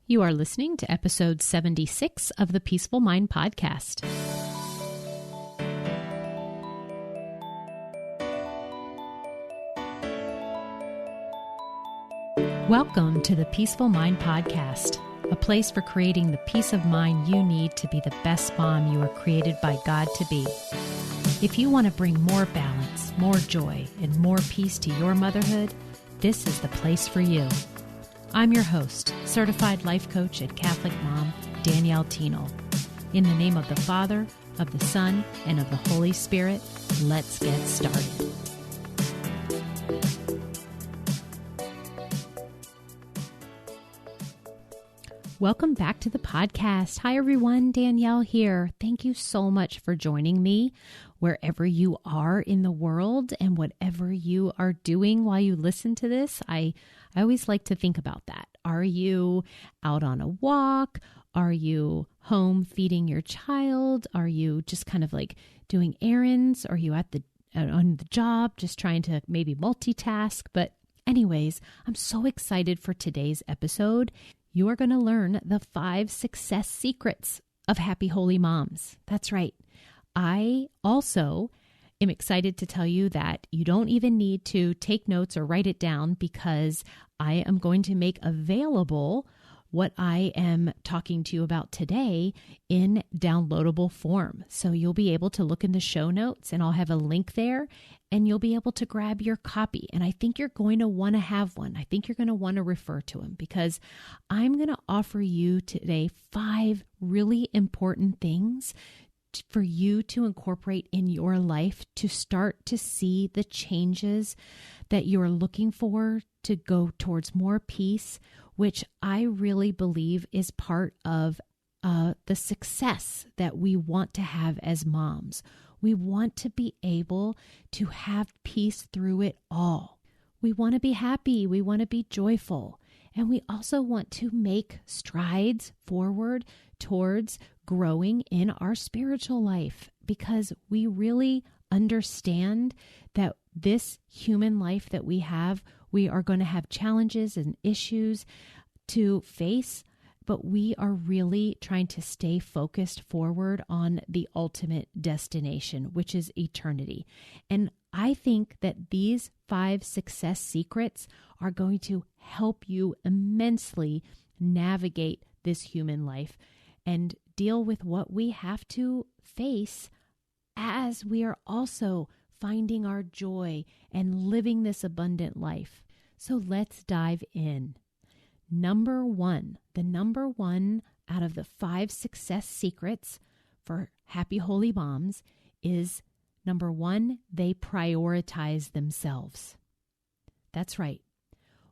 You are listening to episode 76 of the Peaceful Mind Podcast. Welcome to the Peaceful Mind Podcast, a place for creating the peace of mind you need to be the best mom you are created by God to be. If you want to bring more balance, more joy, and more peace to your motherhood, this is the place for you. I'm your host, certified life coach and Catholic mom, Danielle Tino. In the name of the Father, of the Son, and of the Holy Spirit, let's get started. Welcome back to the podcast. Hi, everyone. Danielle here. Thank you so much for joining me wherever you are in the world and whatever you are doing while you listen to this. I always like to think about that. Are you out on a walk? Are you home feeding your child? Are you just kind of like doing errands? Are you on the job just trying to maybe multitask? But anyways, I'm so excited for today's episode. You are going to learn the 5 success secrets of happy, holy moms. That's right. I also am excited to tell you that you don't even need to take notes or write it down because I am going to make available what I am talking to you about today in downloadable form. So you'll be able to look in the show notes and I'll have a link there and you'll be able to grab your copy. And I think you're going to want to have one. I think you're going to want to refer to them because I'm going to offer you today 5 really important things for you to incorporate in your life to start to see the changes that you're looking for to go towards more peace, which I really believe is part of the success that we want to have as moms. We want to be able to have peace through it all. We want to be happy. We want to be joyful. And we also want to make strides forward towards growing in our spiritual life because we really understand that this human life that we have, we are going to have challenges and issues to face, but we are really trying to stay focused forward on the ultimate destination, which is eternity. And I think that these 5 success secrets are going to help you immensely navigate this human life and deal with what we have to face as we are also finding our joy and living this abundant life. So let's dive in. Number 1, the number 1 out of the 5 success secrets for happy, holy moms is number 1, they prioritize themselves. That's right.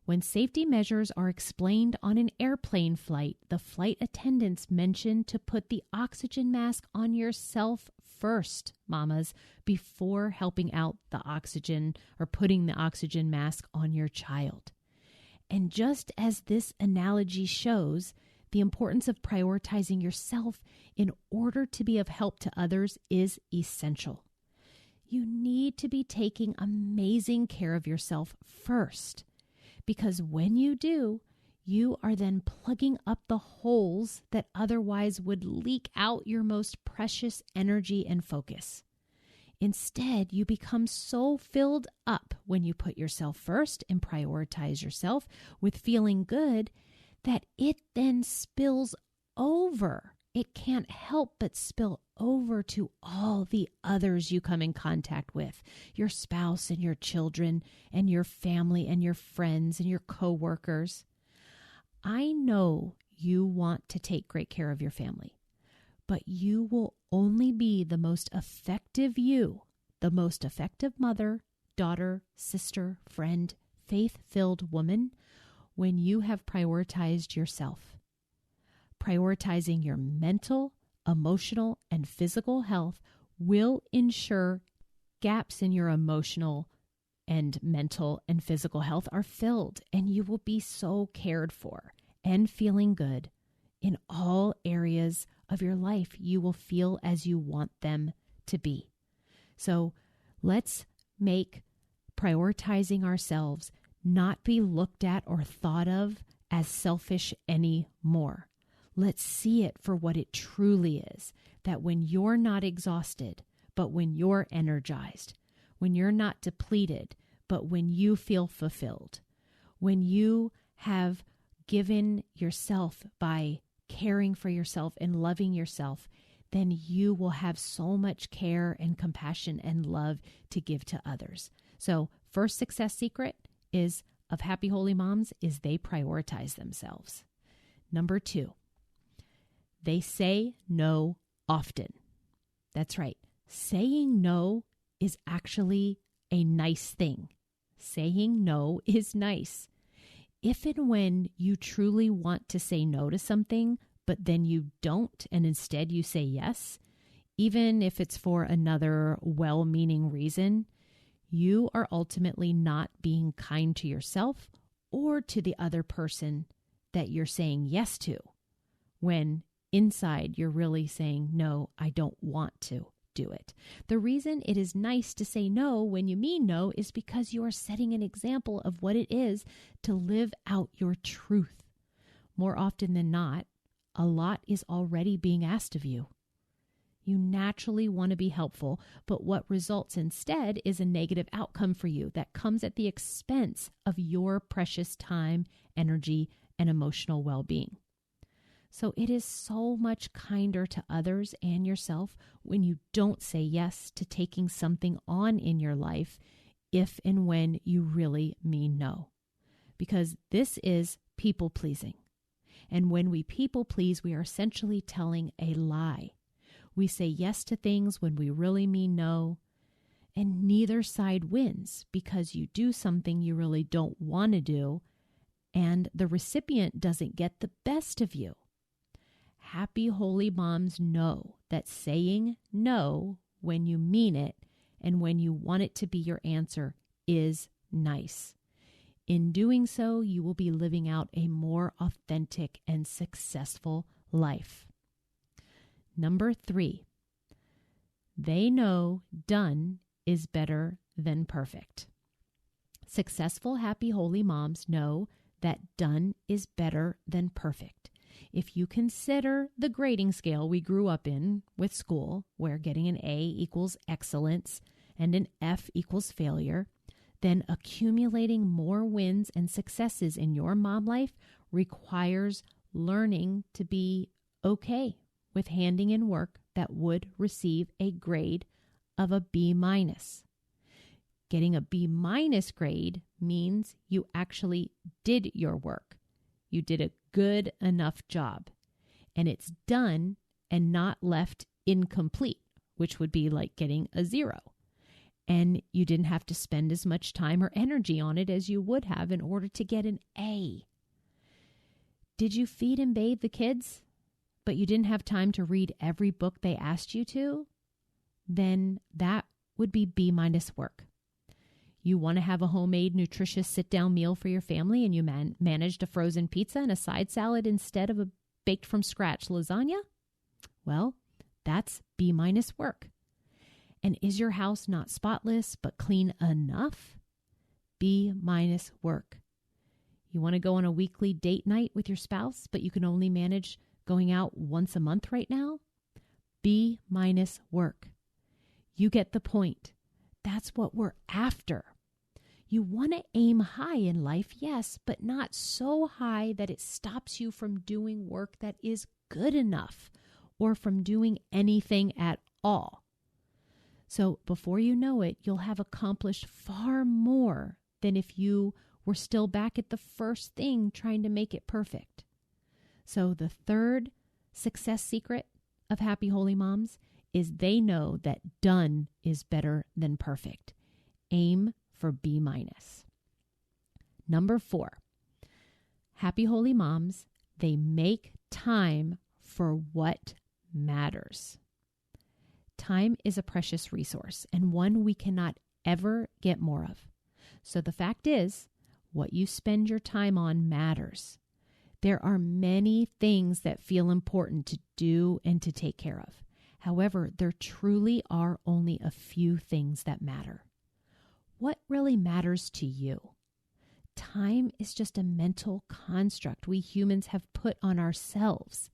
When safety measures are explained on an airplane flight, the flight attendants mention to put the oxygen mask on yourself first, mamas, before helping out the oxygen or putting the oxygen mask on your child. And just as this analogy shows, the importance of prioritizing yourself in order to be of help to others is essential. You need to be taking amazing care of yourself first. Because when you do, you are then plugging up the holes that otherwise would leak out your most precious energy and focus. Instead, you become so filled up when you put yourself first and prioritize yourself with feeling good that it then spills over. It can't help but spill over to all the others you come in contact with, your spouse and your children and your family and your friends and your coworkers. I know you want to take great care of your family, but you will only be the most effective you, the most effective mother, daughter, sister, friend, faith-filled woman when you have prioritized yourself. Prioritizing your mental, emotional, and physical health will ensure gaps in your emotional and mental and physical health are filled, and you will be so cared for and feeling good in all areas of your life. You will feel as you want them to be. So let's make prioritizing ourselves not be looked at or thought of as selfish anymore. Let's see it for what it truly is, that when you're not exhausted, but when you're energized, when you're not depleted, but when you feel fulfilled, when you have given yourself by caring for yourself and loving yourself, then you will have so much care and compassion and love to give to others. So first success secret of happy, holy moms is they prioritize themselves. Number 2, they say no often. That's right. Saying no is actually a nice thing. Saying no is nice. If and when you truly want to say no to something, but then you don't, and instead you say yes, even if it's for another well-meaning reason, you are ultimately not being kind to yourself or to the other person that you're saying yes to, when inside you're really saying, no, I don't want to do it. The reason it is nice to say no when you mean no is because you are setting an example of what it is to live out your truth. More often than not, a lot is already being asked of you. You naturally want to be helpful, but what results instead is a negative outcome for you that comes at the expense of your precious time, energy, and emotional well-being. So it is so much kinder to others and yourself when you don't say yes to taking something on in your life if and when you really mean no. Because this is people pleasing. And when we people please, we are essentially telling a lie. We say yes to things when we really mean no, and neither side wins because you do something you really don't want to do, and the recipient doesn't get the best of you. Happy, holy moms know that saying no when you mean it and when you want it to be your answer is nice. In doing so, you will be living out a more authentic and successful life. Number 3, they know done is better than perfect. Successful, happy, holy moms know that done is better than perfect. If you consider the grading scale we grew up in with school, where getting an A equals excellence and an F equals failure, then accumulating more wins and successes in your mom life requires learning to be okay with handing in work that would receive a grade of a B-. Getting a B- grade means you actually did your work. You did a good enough job, and it's done and not left incomplete, which would be like getting a 0. And you didn't have to spend as much time or energy on it as you would have in order to get an A. Did you feed and bathe the kids, but you didn't have time to read every book they asked you to? Then that would be B- work. You want to have a homemade, nutritious sit-down meal for your family and you managed a frozen pizza and a side salad instead of a baked-from-scratch lasagna? Well, that's B- work. And is your house not spotless but clean enough? B- work. You want to go on a weekly date night with your spouse, but you can only manage going out once a month right now? B- work. You get the point. That's what we're after. You want to aim high in life, yes, but not so high that it stops you from doing work that is good enough or from doing anything at all. So before you know it, you'll have accomplished far more than if you were still back at the first thing trying to make it perfect. So the third success secret of happy, holy moms is they know that done is better than perfect. Aim for B-. Number 4, happy, holy moms, they make time for what matters. Time is a precious resource and one we cannot ever get more of. So the fact is, what you spend your time on matters. There are many things that feel important to do and to take care of. However, there truly are only a few things that matter. What really matters to you? time is just a mental construct we humans have put on ourselves.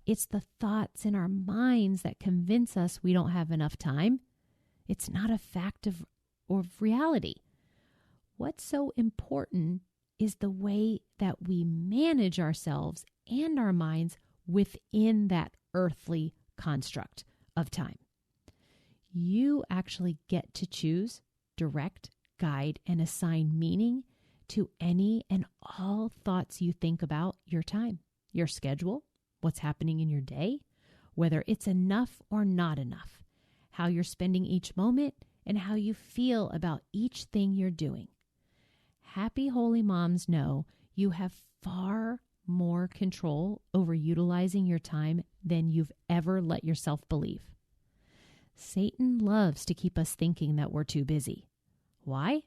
It's the thoughts in our minds that convince us we don't have enough time. It's not a fact of reality. What's so important is the way that we manage ourselves and our minds within that earthly construct of time. You actually get to choose, direct, guide, and assign meaning to any and all thoughts you think about your time, your schedule, what's happening in your day, whether it's enough or not enough, how you're spending each moment, and how you feel about each thing you're doing. Happy Holy Moms know you have far more control over utilizing your time than you've ever let yourself believe. Satan loves to keep us thinking that we're too busy. Why?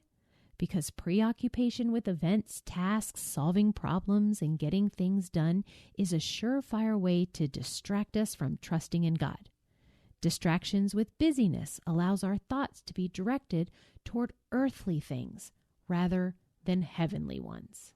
Because preoccupation with events, tasks, solving problems, and getting things done is a surefire way to distract us from trusting in God. Distractions with busyness allows our thoughts to be directed toward earthly things rather than heavenly ones.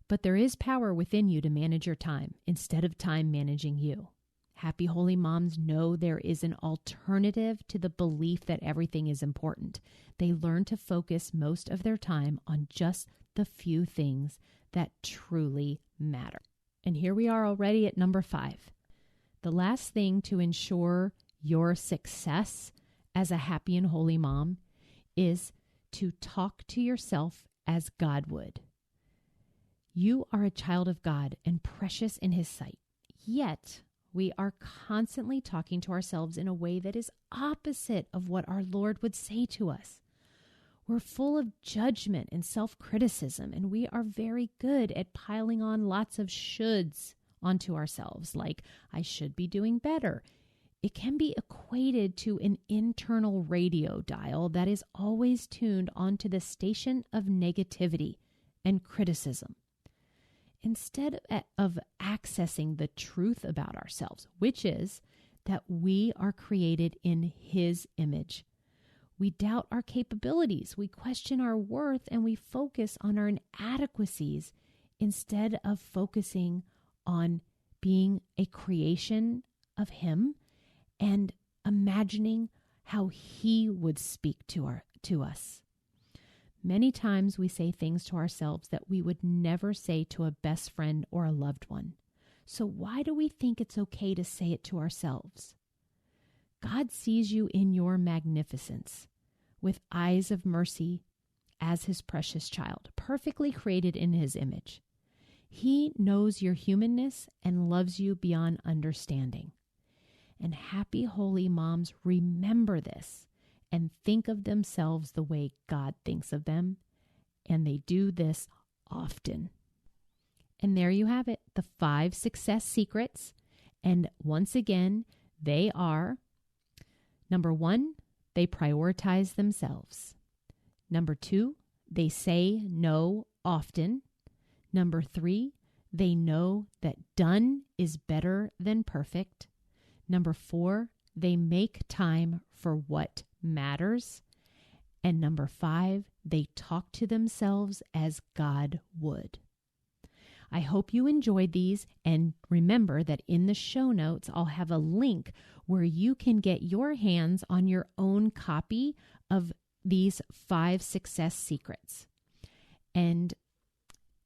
But there is power within you to manage your time instead of time managing you. Happy Holy Moms know there is an alternative to the belief that everything is important. They learn to focus most of their time on just the few things that truly matter. And here we are already at number 5. The last thing to ensure your success as a happy and holy mom is to talk to yourself as God would. You are a child of God and precious in His sight. Yet, we are constantly talking to ourselves in a way that is opposite of what our Lord would say to us. We're full of judgment and self-criticism, and we are very good at piling on lots of shoulds onto ourselves, like, I should be doing better. It can be equated to an internal radio dial that is always tuned onto the station of negativity and criticism. Instead of accessing the truth about ourselves, which is that we are created in His image, we doubt our capabilities, we question our worth, and we focus on our inadequacies instead of focusing on being a creation of Him and imagining how He would speak to us. Many times we say things to ourselves that we would never say to a best friend or a loved one. So why do we think it's okay to say it to ourselves? God sees you in your magnificence, with eyes of mercy as His precious child, perfectly created in His image. He knows your humanness and loves you beyond understanding. And happy holy moms remember this and think of themselves the way God thinks of them, and they do this often. And there you have it, the 5 success secrets. And once again, they are: number 1, they prioritize themselves. Number 2, they say no often. Number 3, they know that done is better than perfect. Number 4, they make time for what matters. And number 5, they talk to themselves as God would. I hope you enjoyed these, and remember that in the show notes, I'll have a link where you can get your hands on your own copy of these 5 success secrets. And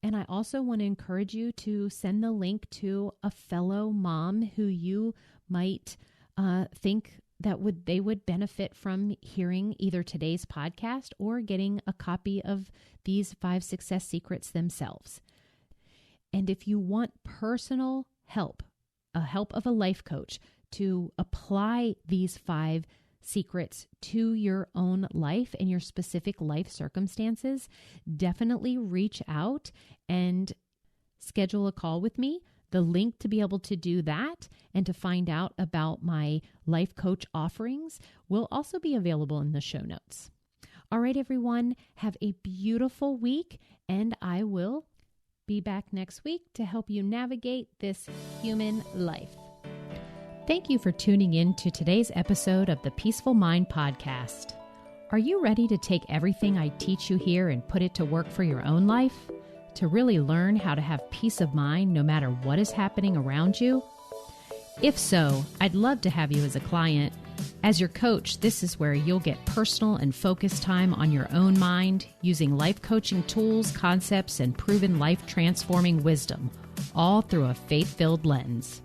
I also want to encourage you to send the link to a fellow mom who you might think that they would benefit from hearing either today's podcast or getting a copy of these 5 success secrets themselves. And if you want personal help, a help of a life coach to apply these 5 secrets to your own life and your specific life circumstances, definitely reach out and schedule a call with me. The link to be able to do that and to find out about my life coach offerings will also be available in the show notes. All right, everyone, have a beautiful week, and I will be back next week to help you navigate this human life. Thank you for tuning in to today's episode of the Peaceful Mind Podcast. Are you ready to take everything I teach you here and put it to work for your own life? To really learn how to have peace of mind no matter what is happening around you? If so, I'd love to have you as a client. As your coach, this is where you'll get personal and focused time on your own mind using life coaching tools, concepts, and proven life-transforming wisdom, all through a faith-filled lens.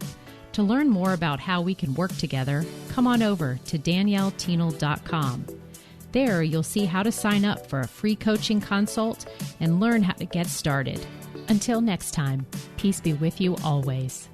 To learn more about how we can work together, come on over to danielleteenel.com. There, you'll see how to sign up for a free coaching consult and learn how to get started. Until next time, peace be with you always.